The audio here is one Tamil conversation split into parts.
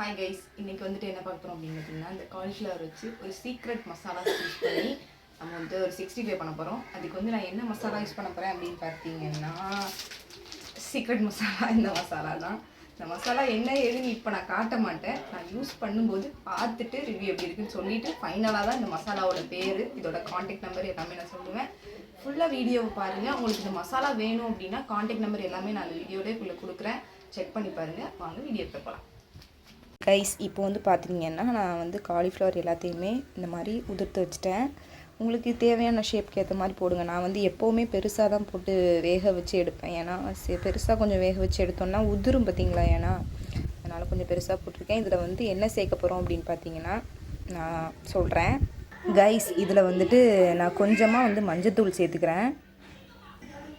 ஹாய் கைஸ், இன்றைக்கி வந்துட்டு என்ன பார்க்குறோம் அப்படின்னு பார்த்தீங்கன்னா, இந்த காலிஃப்ளவர் வச்சு ஒரு சீக்ரெட் மசாலா யூஸ் பண்ணி நம்ம வந்து ஒரு 65 பண்ண போகிறோம். அதுக்கு வந்து நான் என்ன மசாலா யூஸ் பண்ண போகிறேன் அப்படின்னு பார்த்தீங்கன்னா, சீக்ரெட் மசாலா இந்த மசாலா தான். இந்த மசாலா என்ன ஏதுன்னு இப்போ நான் காட்ட மாட்டேன். நான் யூஸ் பண்ணும்போது பார்த்துட்டு ரிவ்யூ எப்படி இருக்குன்னு சொல்லிவிட்டு ஃபைனலாக தான் இந்த மசாலாவோட பேர், இதோட கான்டாக்ட் நம்பர் எல்லாமே நான் சொல்லுவேன். ஃபுல்லாக வீடியோவை பாருங்கள். உங்களுக்கு இந்த மசாலா வேணும் அப்படின்னா கான்டாக்ட் நம்பர் எல்லாமே நான் வீடியோவிலே கொடுக்குறேன். செக் பண்ணி பாருங்கள். வாங்க வீடியோக்கு போகலாம். கைஸ், இப்போ வந்து பார்த்தீங்கன்னா நான் வந்து காலிஃப்ளவர் எல்லாத்தையுமே இந்த மாதிரி உதிர்த்து வச்சுட்டேன். உங்களுக்கு தேவையான ஷேப்க்கு ஏற்ற மாதிரி போடுங்க. நான் வந்து எப்போவுமே பெருசாக தான் போட்டு வேக வச்சு எடுப்பேன். ஏன்னா பெருசாக கொஞ்சம் வேக வச்சு எடுத்தோம்னா உதிரும் பார்த்தீங்களா, ஏன்னா அதனால் கொஞ்சம் பெருசாக போட்டிருக்கேன். இதில் வந்து என்ன சேர்க்க போகிறோம் அப்படின்னு பார்த்தீங்கன்னா நான் சொல்கிறேன். கைஸ், இதில் வந்துட்டு நான் கொஞ்சமாக வந்து மஞ்சத்தூள் சேர்த்துக்கிறேன்.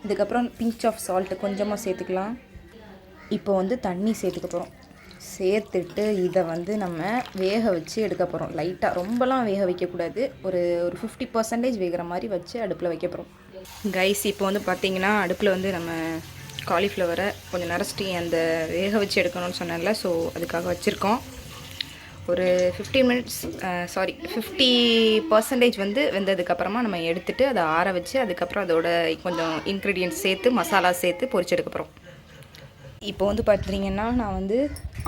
இதுக்கப்புறம் பிஞ்ச் ஆஃப் சால்ட்டு கொஞ்சமாக சேர்த்துக்கலாம். இப்போ வந்து தண்ணி சேர்த்துக்க போகிறோம். சேர்த்துட்டு இதை வந்து நம்ம வேக வச்சு எடுக்க போகிறோம். லைட்டாக ரொம்பலாம் வேக வைக்கக்கூடாது. ஒரு 50% வேகிற மாதிரி வச்சு அடுப்பில் வைக்க போகிறோம். கைஸ், இப்போ வந்து பார்த்திங்கன்னா அடுப்பில் வந்து நம்ம காலிஃப்ளவரை கொஞ்சம் நரைச்சிட்டு அந்த வேக வச்சு எடுக்கணும்னு சொன்னேன்ல, ஸோ அதுக்காக வச்சுருக்கோம். ஒரு 50% வந்து வெந்ததுக்கப்புறமா நம்ம எடுத்துகிட்டு அதை ஆற வச்சு அதுக்கப்புறம் அதோட கொஞ்சம் இன்க்ரீடியன்ட்ஸ் சேர்த்து மசாலா சேர்த்து பொரிச்சு எடுக்க போகிறோம். இப்போ வந்து பார்த்தீங்கன்னா நான் வந்து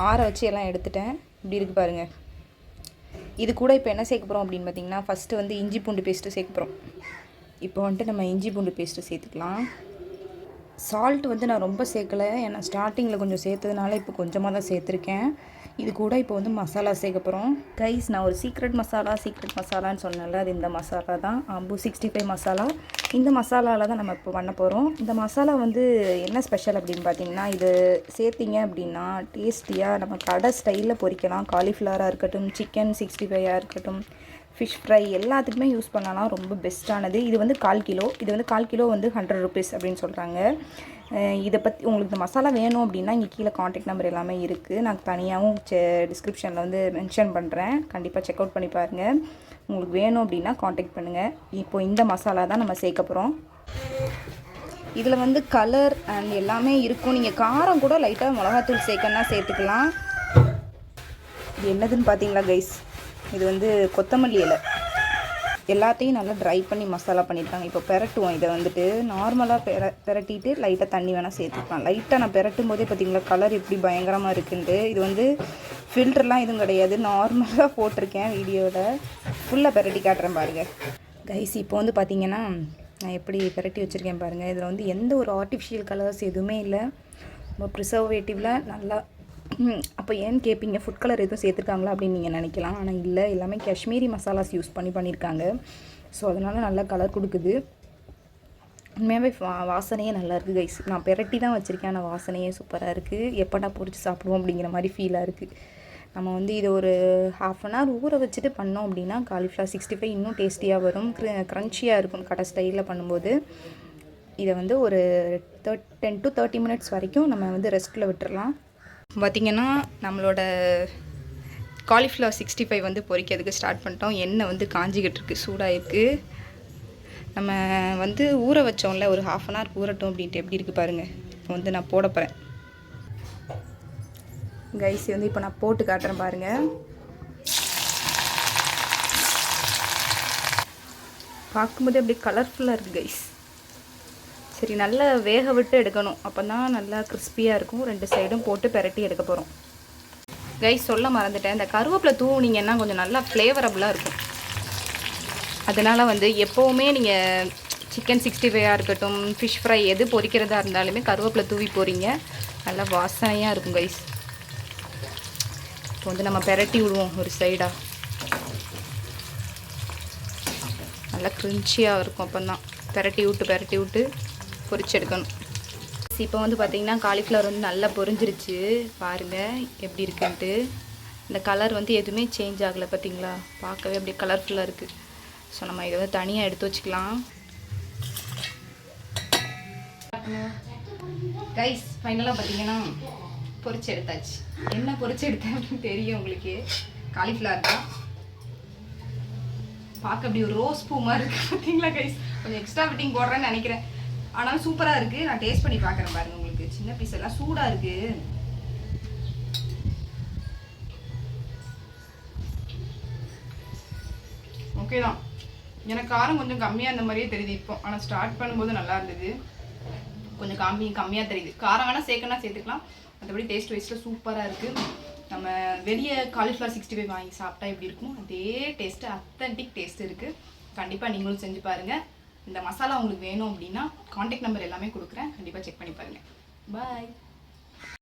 ஆற வச்சு எல்லாம் எடுத்துட்டேன். இப்படி இருக்குது பாருங்கள். இது கூட இப்போ என்ன சேர்க்க போகிறோம் அப்படின்னு பார்த்தீங்கன்னா, ஃபஸ்ட்டு வந்து இஞ்சி பூண்டு பேஸ்ட்டு சேர்க்க போகிறோம். இப்போ வந்துட்டு நம்ம இஞ்சி பூண்டு பேஸ்ட்டு சேர்த்துக்கலாம். சால்ட் வந்து நான் ரொம்ப சேர்க்கலை, ஏன்னா ஸ்டார்டிங்கில் கொஞ்சம் சேர்த்ததுனால இப்போ கொஞ்சமாக தான் சேர்த்துருக்கேன். இது கூட இப்போ வந்து மசாலா சேர்க்க போகிறோம். கைஸ், நான் ஒரு சீக்ரெட் மசாலான்னு சொன்னேன்ல, அது இந்த மசாலா தான், அம்பு 65 மசாலா. இந்த மசாலாவில் தான் நம்ம இப்போ பண்ண போகிறோம். இந்த மசாலா வந்து என்ன ஸ்பெஷல் அப்படின்னு பார்த்தீங்கன்னா, இது சேர்த்திங்க அப்படின்னா டேஸ்டியாக நம்ம கடை ஸ்டைலில் பொரிக்கலாம். காலிஃப்ளவராக இருக்கட்டும், சிக்கன் 65 இருக்கட்டும், ஃபிஷ் ஃப்ரை எல்லாத்துக்குமே யூஸ் பண்ணலாம். ரொம்ப பெஸ்ட்டானது. இது வந்து 1/4 கிலோ. இது வந்து 1/4 கிலோ வந்து 100 rupees அப்படின்னு சொல்கிறாங்க. இதை பற்றி உங்களுக்கு இந்த மசாலா வேணும் அப்படின்னா இங்கே கீழே கான்டாக்ட் நம்பர் எல்லாமே இருக்குது. நான் தனியாகவும் டிஸ்கிரிப்ஷனில் வந்து மென்ஷன் பண்ணுறேன். கண்டிப்பாக செக் அவுட் பண்ணி பாருங்கள். உங்களுக்கு வேணும் அப்படின்னா கான்டாக்ட் பண்ணுங்கள். இப்போ இந்த மசாலா தான் நம்ம சேர்க்க போகிறோம். இதில் வந்து கலர் அண்ட் எல்லாமே இருக்கும். நீங்கள் காரம் கூட லைட்டாக மிளகாத்தூள் சேர்க்கணுன்னா சேர்த்துக்கலாம். இது என்னதுன்னு பார்த்தீங்களா கைஸ், இது வந்து கொத்தமல்லி இலை. எல்லாத்தையும் நல்லா ட்ரை பண்ணி மசாலா பண்ணியிருக்காங்க. இப்போ பெரட்டுவோம். இதை வந்துட்டு நார்மலாக பெரட்டிட்டு லைட்டாக தண்ணி வேணால் சேர்த்துக்கலாம். லைட்டாக நான் பெரட்டும் போதே பார்த்தீங்களா கலர் எப்படி பயங்கரமாக இருக்குன்ட்டு. இது வந்து ஃபில்டர்லாம் எதுவும் கிடையாது, நார்மலாக போட்டிருக்கேன். வீடியோவில் ஃபுல்லாக பெரட்டி காட்டுறேன் பாருங்கள். கைஸ், இப்போ வந்து பார்த்திங்கன்னா நான் எப்படி பெரட்டி வச்சுருக்கேன் பாருங்கள். இதில் வந்து எந்த ஒரு ஆர்டிஃபிஷியல் கலர்ஸ் எதுவுமே இல்லை. ரொம்ப ப்ரிசர்வேட்டிவில் நல்லா. அப்போ ஏன்னு கேட்பீங்க, ஃபுட் கலர் எதுவும் சேர்த்துருக்காங்களா அப்படின்னு நீங்கள் நினைக்கலாம். ஆனால் இல்லை, எல்லாமே காஷ்மீரி மசாலாஸ் யூஸ் பண்ணியிருக்காங்க. ஸோ அதனால் நல்லா கலர் கொடுக்குது. உண்மையாகவே வாசனையே நல்லா இருக்குது கைஸ். நான் பெரட்டி தான் வச்சுருக்கேன், ஆனால் வாசனையே சூப்பராக இருக்குது. எப்போடா பொரிச்சு சாப்பிடுவோம் அப்படிங்கிற மாதிரி ஃபீலாக இருக்குது. நம்ம வந்து இதை ஒரு 1/2 an hour ஊற வச்சுட்டு பண்ணோம் அப்படின்னா காலிஃப்ளவர் 65 இன்னும் டேஸ்டியாக வரும், க்ரன்ச்சியாக இருக்கும். கடை ஸ்டைலில் பண்ணும்போது இதை வந்து ஒரு 10 to 30 minutes வரைக்கும் நம்ம வந்து ரெஸ்ட்டில் விட்டுறலாம். பார்த்திங்கன்னா நம்மளோட காலிஃப்ளவர் 65 வந்து பொரிக்கிறதுக்கு ஸ்டார்ட் பண்ணிட்டோம். எண்ணெய் வந்து காஞ்சிக்கிட்டு இருக்குது, சூடாக இருக்குது. நம்ம வந்து ஊற வச்சோம்ல, ஒரு 1/2 an hour ஊறட்டும் அப்படின்ட்டு எப்படி இருக்குது பாருங்கள். இப்போ வந்து நான் போட போகிறேன் கைஸ். வந்து இப்போ நான் போட்டு காட்டுறேன் பாருங்கள். பார்க்கும்போது அப்படியே கலர்ஃபுல்லாக இருக்குது கைஸ். சரி, நல்லா வேக விட்டு எடுக்கணும், அப்போ தான் நல்லா கிறிஸ்பியாக இருக்கும். 2 சைடும் போட்டு பெரட்டி எடுக்க போகிறோம். கைஸ், சொல்ல மறந்துட்டேன், இந்த கருவேப்பிலை தூவுனீங்கன்னா கொஞ்சம் நல்லா ஃப்ளேவரபுளாக இருக்கும். அதனால் வந்து எப்போவுமே நீங்கள் சிக்கன் 65 இருக்கட்டும், ஃபிஷ் ஃப்ரை எது பொரிக்கிறதா இருந்தாலுமே கருவேப்பிலை தூவி போகிறீங்க, நல்லா வாசனையாக இருக்கும் கைஸ். இப்போ வந்து நம்ம பெரட்டி விடுவோம் ஒரு சைடாக. நல்லா க்ரின்ச்சியாக இருக்கும். அப்போ தான் பெரட்டி விட்டு பொரிச்சு எடுக்கணும். இப்போ வந்து பார்த்திங்கன்னா காலிஃப்ளவர் வந்து நல்லா பொரிஞ்சிருச்சு பாருங்கள் எப்படி இருக்குன்ட்டு. இந்த கலர் வந்து எதுவுமே சேஞ்ச் ஆகலை பார்த்திங்களா, பார்க்கவே அப்படியே கலர்ஃபுல்லாக இருக்குது. ஸோ நம்ம இதை வந்து தனியாக எடுத்து வச்சுக்கலாம். கைஸ், ஃபைனலாக பார்த்திங்கன்னா பொரிச்சு எடுத்தாச்சு. என்ன பொரிச்சு எடுத்தேன் அப்படின்னு தெரியும் உங்களுக்கு, காலிஃப்ளவர் தான். பார்க்க அப்படி ஒரு ரோஸ் பூ மாதிரி இருக்குது பார்த்தீங்களா கைஸ். கொஞ்சம் எக்ஸ்ட்ரா ஃபிட்டிங் போடுறேன்னு நினைக்கிறேன், ஆனால் சூப்பராக இருக்குது. நான் டேஸ்ட் பண்ணி பார்க்குறேன் பாருங்கள். உங்களுக்கு சின்ன பீஸ் எல்லாம் சூடாக இருக்குது. ஓகே தான். எனக்கு காரம் கொஞ்சம் கம்மியாக இருந்த மாதிரியே தெரியுது இப்போ. ஆனால் ஸ்டார்ட் பண்ணும்போது நல்லா இருந்தது. கொஞ்சம் கம்மியாக தெரியுது. காரம் வேணால் சேர்த்துக்கலாம். மற்றபடி டேஸ்ட் வைஸில் சூப்பராக இருக்குது. நம்ம வெளியே காலிஃப்ளவர் 65 வாங்கி சாப்பிட்டா எப்படி இருக்கும் அதே டேஸ்ட்டு, அத்தன்டிக் டேஸ்ட் இருக்குது. கண்டிப்பாக நீங்களும் செஞ்சு பாருங்கள். இந்த மசாலா உங்களுக்கு வேணும் அப்படின்னா கான்டாக்ட் நம்பர் எல்லாமே கொடுக்குறேன். கண்டிப்பாக செக் பண்ணி பாருங்கள். பாய்.